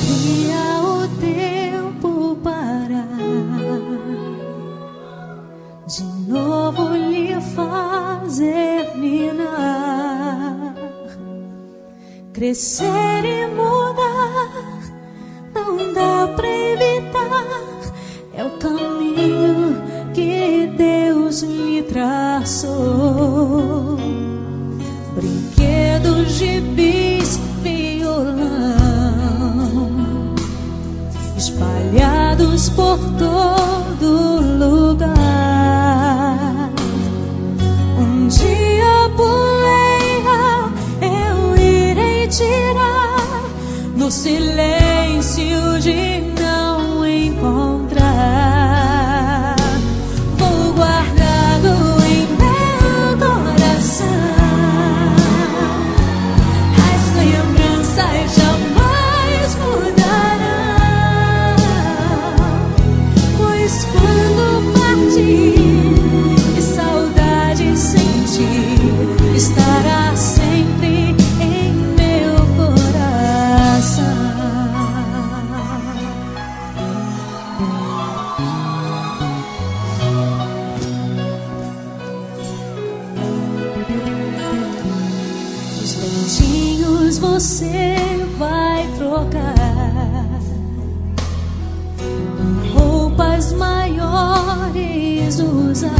Cria o tempo para de novo lhe fazer minar, crescer e mudar. Não dá pra evitar, é o caminho que Deus lhe traçou. Brinquedos, gibis, violão, espalhados por todo lugar. Um dia a poeira eu irei tirar no silêncio de não encontrar. Vou guardá-lo em meu coração. As lembranças jamais mudarão, pois quando partir e saudade sentir, estará sempre em meu coração. Os dentinhos você vai trocar por roupas maiores usar.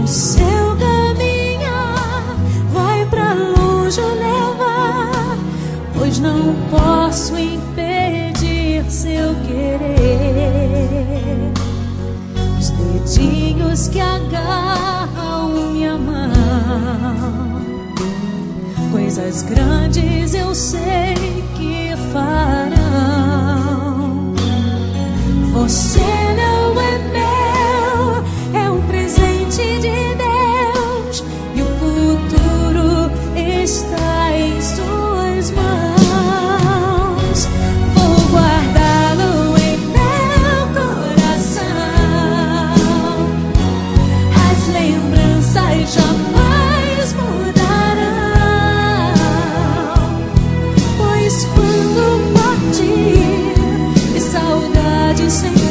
O seu caminhar vai pra longe levar, pois não posso impedir seu querer. Os dedinhos que agarram minha mão, coisas grandes eu sei que farão. Você não é meu, é um presente de Deus, e o futuro está em suas mãos. Vou guardá-lo em meu coração. As lembranças jamais mudarão, pois quando partir e saudade sem